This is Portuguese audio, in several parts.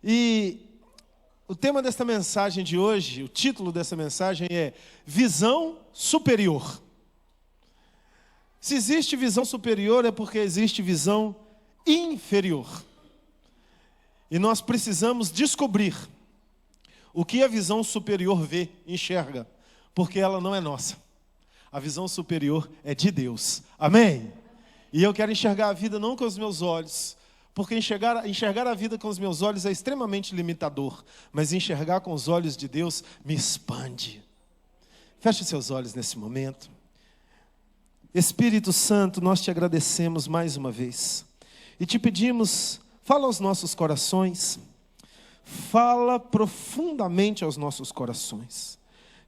E o tema desta mensagem de hoje, o título dessa mensagem é Visão Superior. Se existe visão superior é porque existe visão inferior. E nós precisamos descobrir o que a visão superior vê, enxerga, porque ela não é nossa. A visão superior é de Deus. Amém? E eu quero enxergar a vida não com os meus olhos, porque enxergar a vida com os meus olhos é extremamente limitador, mas enxergar com os olhos de Deus me expande. Feche seus olhos nesse momento. Espírito Santo, nós te agradecemos mais uma vez e te pedimos, fala aos nossos corações, fala profundamente aos nossos corações,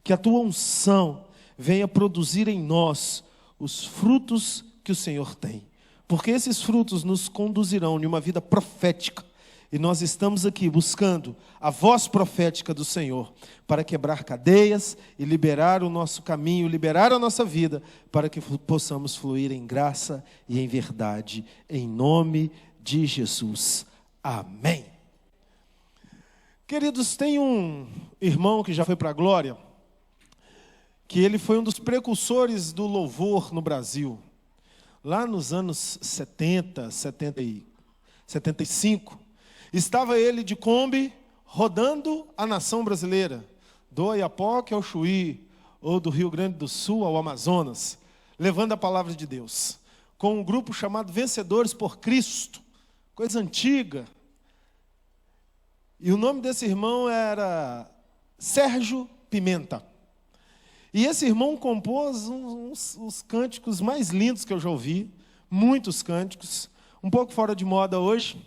que a tua unção venha produzir em nós os frutos que o Senhor tem. Porque esses frutos nos conduzirão em uma vida profética. E nós estamos aqui buscando a voz profética do Senhor para quebrar cadeias e liberar o nosso caminho, liberar a nossa vida, para que possamos fluir em graça e em verdade. Em nome de Jesus. Amém. Queridos, tem um irmão que já foi para a glória, que ele foi um dos precursores do louvor no Brasil. Lá nos anos 70, 75, estava ele de Kombi, rodando a nação brasileira, do Oiapoque ao Chuí, ou do Rio Grande do Sul ao Amazonas, levando a palavra de Deus, com um grupo chamado Vencedores por Cristo, coisa antiga. E o nome desse irmão era Sérgio Pimenta. E esse irmão compôs uns cânticos mais lindos que eu já ouvi, muitos cânticos, um pouco fora de moda hoje,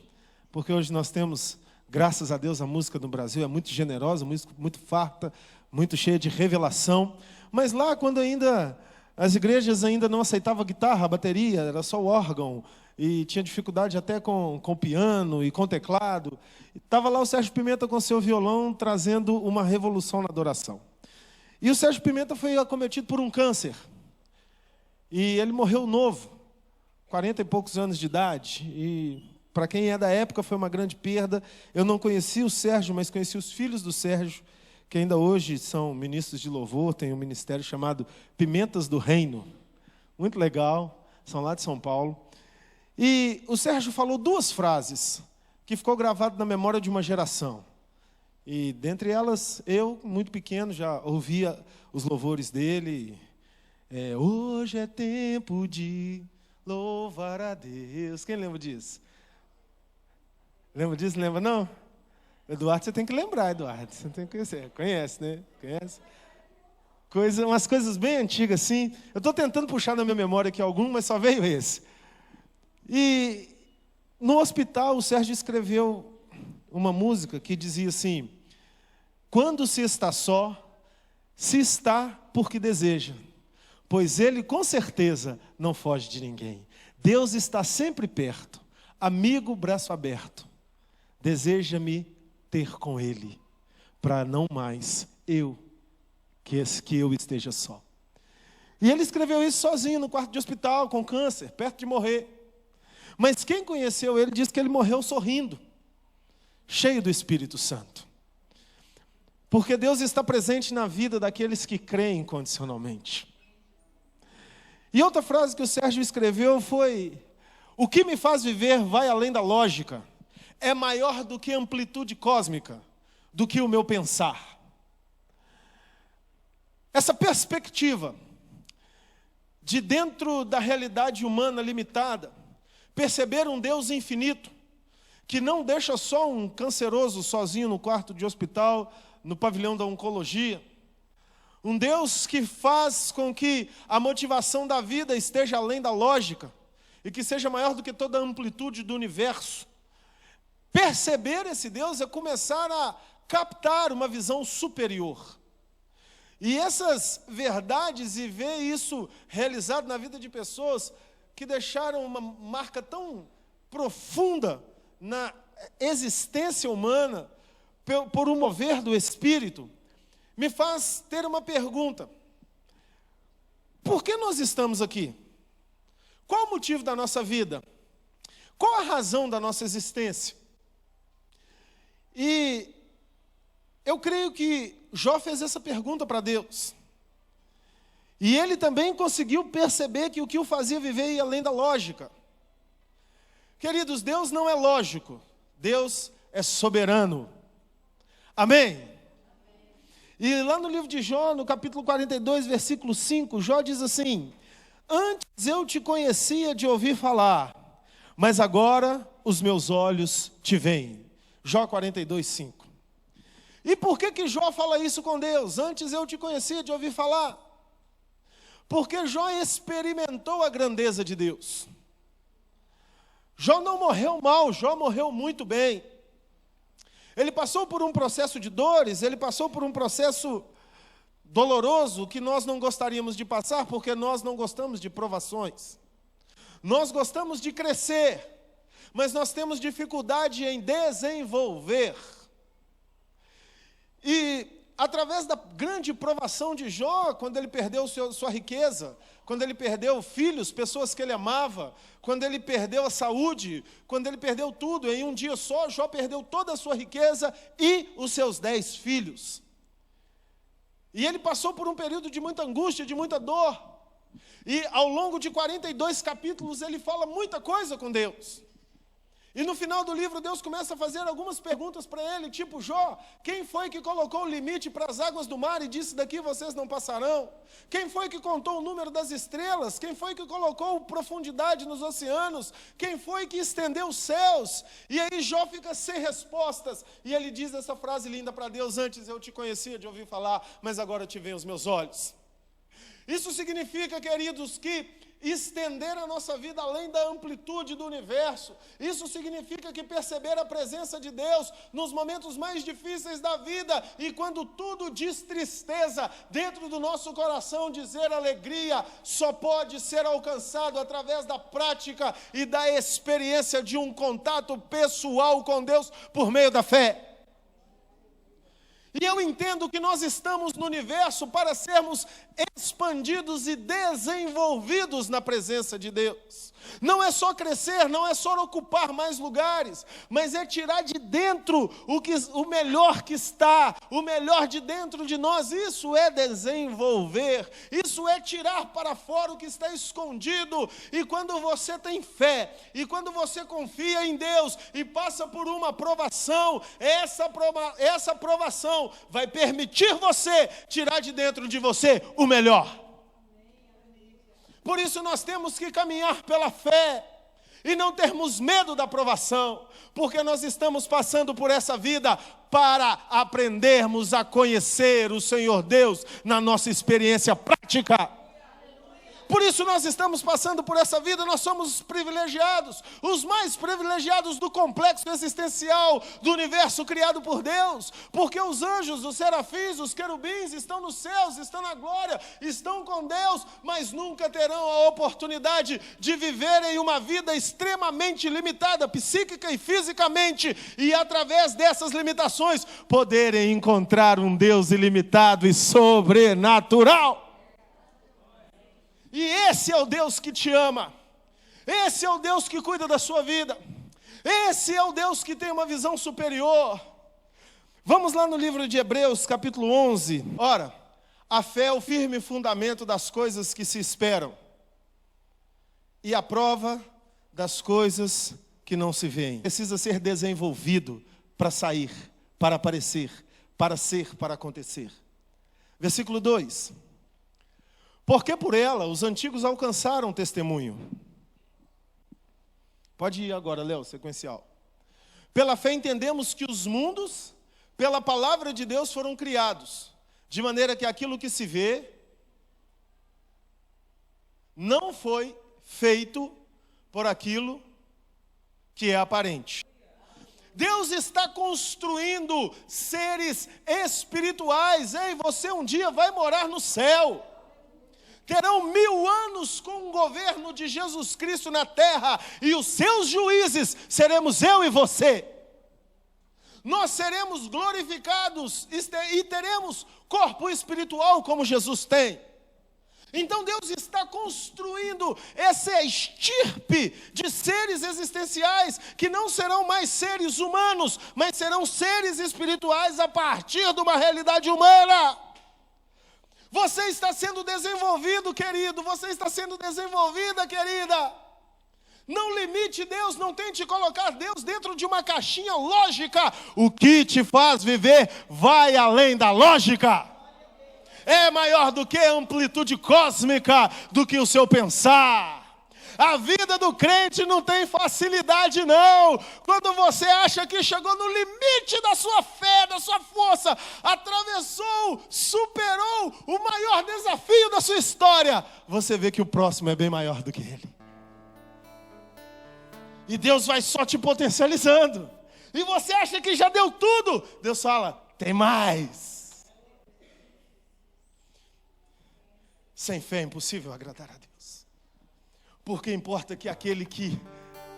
porque hoje nós temos, graças a Deus, a música no Brasil é muito generosa, muito farta, muito cheia de revelação. Mas lá, quando ainda as igrejas ainda não aceitavam guitarra, bateria, era só o órgão, e tinha dificuldade até com piano e com teclado, estava lá o Sérgio Pimenta com seu violão, trazendo uma revolução na adoração. E o Sérgio Pimenta foi acometido por um câncer. E ele morreu novo, 40 e poucos anos de idade. E para quem é da época foi uma grande perda. Eu não conheci o Sérgio, mas conheci os filhos do Sérgio, que ainda hoje são ministros de louvor, tem um ministério chamado Pimentas do Reino. Muito legal, são lá de São Paulo. E o Sérgio falou duas frases que ficou gravado na memória de uma geração. E dentre elas, eu, muito pequeno, já ouvia os louvores dele. Hoje é tempo de louvar a Deus. Quem lembra disso? Lembra disso? Lembra não? Eduardo, você tem que lembrar, Eduardo. Você tem que conhecer. Conhece, né? Conhece? Umas coisas bem antigas, assim. Eu estou tentando puxar na minha memória aqui algum, mas só veio esse. E no hospital, o Sérgio escreveu uma música que dizia assim: quando se está só, se está porque deseja, pois Ele com certeza não foge de ninguém. Deus está sempre perto, amigo, braço aberto. Deseja-me ter com Ele, para não mais que eu esteja só. E ele escreveu isso sozinho no quarto de hospital, com câncer, perto de morrer. Mas quem conheceu ele diz que ele morreu sorrindo, cheio do Espírito Santo. Porque Deus está presente na vida daqueles que creem incondicionalmente. E outra frase que o Sérgio escreveu foi: o que me faz viver vai além da lógica, é maior do que a amplitude cósmica, do que o meu pensar. Essa perspectiva de dentro da realidade humana limitada, perceber um Deus infinito, que não deixa só um canceroso sozinho no quarto de hospital, no pavilhão da oncologia. Um Deus que faz com que a motivação da vida esteja além da lógica e que seja maior do que toda a amplitude do universo. Perceber esse Deus é começar a captar uma visão superior. E essas verdades e ver isso realizado na vida de pessoas que deixaram uma marca tão profunda na existência humana, por um mover do Espírito, me faz ter uma pergunta: por que nós estamos aqui? Qual o motivo da nossa vida? Qual a razão da nossa existência? E Eu creio que Jó fez essa pergunta para Deus. E ele também conseguiu perceber que o que o fazia viver ia além da lógica. Queridos, Deus não é lógico, Deus é soberano. Amém? E lá no livro de Jó, no capítulo 42, versículo 5, Jó diz assim: antes eu te conhecia de ouvir falar, mas agora os meus olhos te veem. Jó 42, 5. E por que Jó fala isso com Deus? Antes eu te conhecia de ouvir falar. Porque Jó experimentou a grandeza de Deus. Jó não morreu mal, Jó morreu muito bem. Ele passou por um processo de dores, ele passou por um processo doloroso que nós não gostaríamos de passar, porque nós não gostamos de provações. Nós gostamos de crescer, mas nós temos dificuldade em desenvolver. E através da grande provação de Jó, quando ele perdeu sua riqueza, quando ele perdeu filhos, pessoas que ele amava, quando ele perdeu a saúde, quando ele perdeu tudo, em um dia só, Jó perdeu toda a sua riqueza e os seus 10 filhos. E ele passou por um período de muita angústia, de muita dor. E ao longo de 42 capítulos, ele fala muita coisa com Deus. E no final do livro, Deus começa a fazer algumas perguntas para ele, tipo: Jó, quem foi que colocou o limite para as águas do mar e disse: daqui vocês não passarão? Quem foi que contou o número das estrelas? Quem foi que colocou profundidade nos oceanos? Quem foi que estendeu os céus? E aí Jó fica sem respostas, e ele diz essa frase linda para Deus: antes eu te conhecia de ouvir falar, mas agora te veem os meus olhos. Isso significa, queridos, que estender a nossa vida além da amplitude do universo. Isso significa que perceber a presença de Deus nos momentos mais difíceis da vida, e quando tudo diz tristeza, dentro do nosso coração dizer alegria, só pode ser alcançado através da prática e da experiência de um contato pessoal com Deus por meio da fé. E eu entendo que nós estamos no universo para sermos expandidos e desenvolvidos na presença de Deus. Não é só crescer, não é só ocupar mais lugares, mas é tirar de dentro o melhor que está, o melhor de dentro de nós. Isso é desenvolver, isso é tirar para fora o que está escondido. E quando você tem fé, e quando você confia em Deus e passa por uma provação, essa provação vai permitir você tirar de dentro de você o melhor. Por isso nós temos que caminhar pela fé e não termos medo da provação, porque nós estamos passando por essa vida para aprendermos a conhecer o Senhor Deus na nossa experiência prática. Por isso nós estamos passando por essa vida, nós somos privilegiados, os mais privilegiados do complexo existencial do universo criado por Deus, porque os anjos, os serafins, os querubins estão nos céus, estão na glória, estão com Deus, mas nunca terão a oportunidade de viverem uma vida extremamente limitada, psíquica e fisicamente, e através dessas limitações poderem encontrar um Deus ilimitado e sobrenatural. E esse é o Deus que te ama, esse é o Deus que cuida da sua vida, esse é o Deus que tem uma visão superior. Vamos lá no livro de Hebreus, capítulo 11. Ora, a fé é o firme fundamento das coisas que se esperam, e a prova das coisas que não se veem. Precisa ser desenvolvido para sair, para aparecer, para ser, para acontecer. Versículo 2. Porque por ela os antigos alcançaram testemunho. Pode ir agora, Léo, sequencial. Pela fé entendemos que os mundos, pela palavra de Deus, foram criados, de maneira que aquilo que se vê não foi feito por aquilo que é aparente. Deus está construindo seres espirituais. Ei, você um dia vai morar no céu. Terão 1000 anos com o governo de Jesus Cristo na terra, e os seus juízes seremos eu e você. Nós seremos glorificados e teremos corpo espiritual como Jesus tem. Então Deus está construindo essa estirpe de seres existenciais que não serão mais seres humanos, mas serão seres espirituais a partir de uma realidade humana. Você está sendo desenvolvido, querido, você está sendo desenvolvida, querida. Não limite Deus, não tente colocar Deus dentro de uma caixinha lógica. O que te faz viver vai além da lógica. É maior do que a amplitude cósmica, do que o seu pensar. A vida do crente não tem facilidade, não. Quando você acha que chegou no limite da sua fé, da sua força, atravessou, superou o maior desafio da sua história, você vê que o próximo é bem maior do que ele. E Deus vai só te potencializando. E você acha que já deu tudo. Deus fala, tem mais. Sem fé é impossível agradar a Deus. Porque importa que aquele que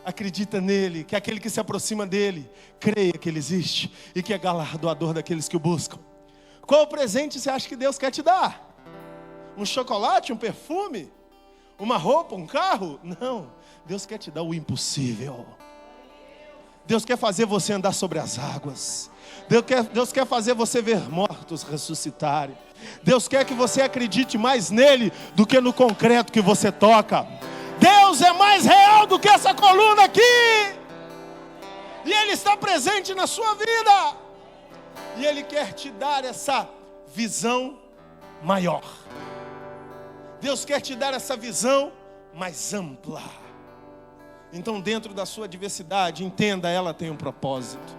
acredita nele, que aquele que se aproxima dele, creia que ele existe e que é galardoador daqueles que o buscam. Qual presente você acha que Deus quer te dar? Um chocolate, um perfume? Uma roupa, um carro? Não, Deus quer te dar o impossível. Deus quer fazer você andar sobre as águas. Deus quer fazer você ver mortos ressuscitarem. Deus quer que você acredite mais nele do que no concreto que você toca. Deus é mais real do que essa coluna aqui. E Ele está presente na sua vida. E Ele quer te dar essa visão maior. Deus quer te dar essa visão mais ampla. Então, dentro da sua diversidade, entenda, ela tem um propósito.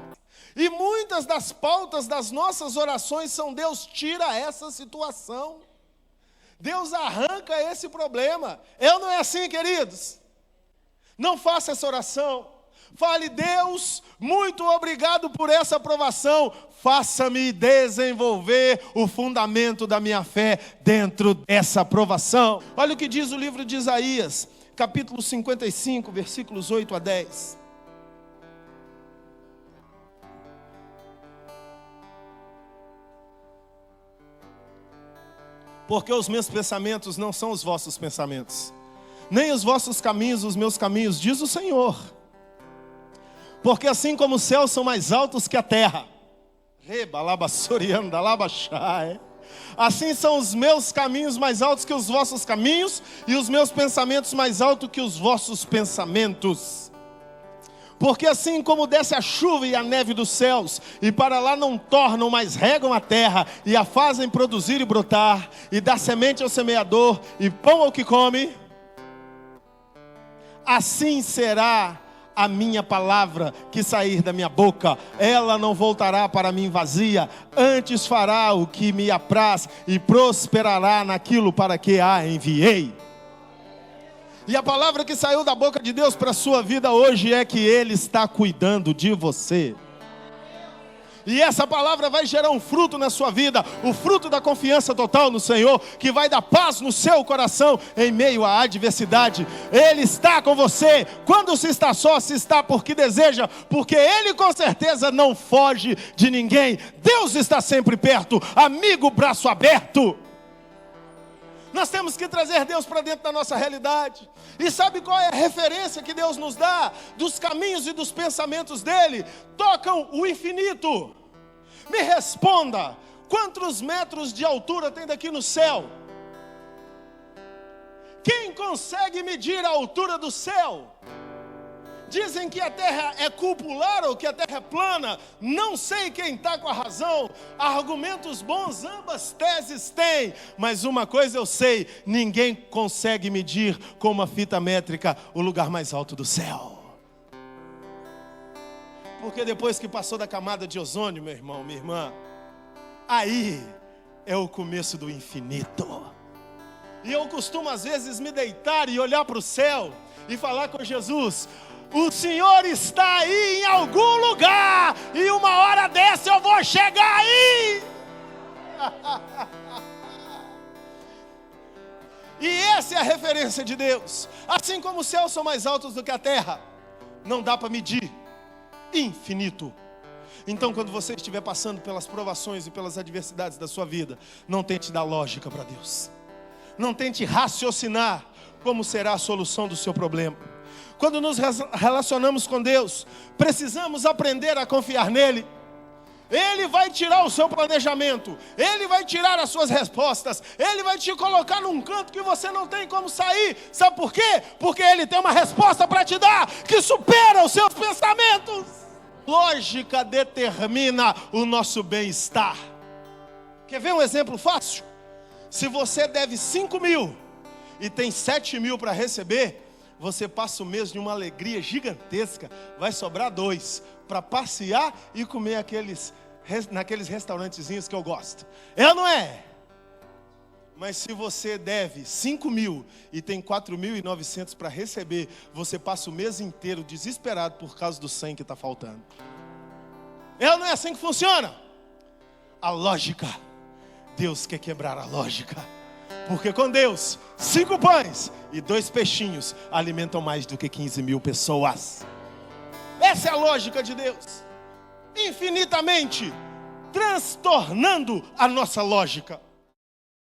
E muitas das pautas das nossas orações são: Deus, tira essa situação. Deus, arranca esse problema. Não é assim, queridos? Não faça essa oração. Fale: Deus, muito obrigado por essa aprovação. Faça-me desenvolver o fundamento da minha fé dentro dessa aprovação. Olha o que diz o livro de Isaías, capítulo 55, versículos 8 a 10. Porque os meus pensamentos não são os vossos pensamentos, nem os vossos caminhos os meus caminhos, diz o Senhor. Porque assim como os céus são mais altos que a terra, assim são os meus caminhos mais altos que os vossos caminhos, e os meus pensamentos mais altos que os vossos pensamentos. Porque assim como desce a chuva e a neve dos céus, e para lá não tornam, mas regam a terra, e a fazem produzir e brotar, e dá semente ao semeador, e pão ao que come, assim será a minha palavra que sair da minha boca. Ela não voltará para mim vazia, antes fará o que me apraz, e prosperará naquilo para que a enviei. E a palavra que saiu da boca de Deus para a sua vida hoje é que Ele está cuidando de você. E essa palavra vai gerar um fruto na sua vida, o fruto da confiança total no Senhor, que vai dar paz no seu coração em meio à adversidade. Ele está com você. Quando se está só, se está porque deseja, porque Ele com certeza não foge de ninguém. Deus está sempre perto, amigo, braço aberto. Nós temos que trazer Deus para dentro da nossa realidade. E sabe qual é a referência que Deus nos dá? Dos caminhos e dos pensamentos dEle. Tocam o infinito. Me responda, quantos metros de altura tem daqui no céu? Quem consegue medir a altura do céu? Dizem que a terra é cupular ou que a terra é plana. Não sei quem está com a razão. Argumentos bons ambas teses têm. Mas uma coisa eu sei: ninguém consegue medir com uma fita métrica o lugar mais alto do céu. Porque depois que passou da camada de ozônio, meu irmão, minha irmã, aí é o começo do infinito. E eu costumo às vezes me deitar e olhar para o céu e falar com Jesus: o Senhor está aí em algum lugar, e uma hora dessa eu vou chegar aí. E essa é a referência de Deus. Assim como os céus são mais altos do que a terra, não dá para medir. Infinito. Então, quando você estiver passando pelas provações e pelas adversidades da sua vida, não tente dar lógica para Deus. Não tente raciocinar como será a solução do seu problema. Quando nos relacionamos com Deus, precisamos aprender a confiar nele. Ele vai tirar o seu planejamento, Ele vai tirar as suas respostas, Ele vai te colocar num canto que você não tem como sair. Sabe por quê? Porque Ele tem uma resposta para te dar que supera os seus pensamentos. Lógica determina o nosso bem-estar. Quer ver um exemplo fácil? Se você deve 5.000 e tem 7.000 para receber, você passa o mês de uma alegria gigantesca. Vai sobrar 2 para passear e comer naqueles restaurantezinhos que eu gosto. É ou não é? Mas se você deve 5.000 e tem 4.900 para receber, você passa o mês inteiro desesperado por causa do 100 que está faltando. É ou não é assim que funciona? A lógica. Deus quer quebrar a lógica. Porque com Deus, 5 pães e 2 peixinhos alimentam mais do que 15.000 pessoas. Essa é a lógica de Deus. Infinitamente transtornando a nossa lógica.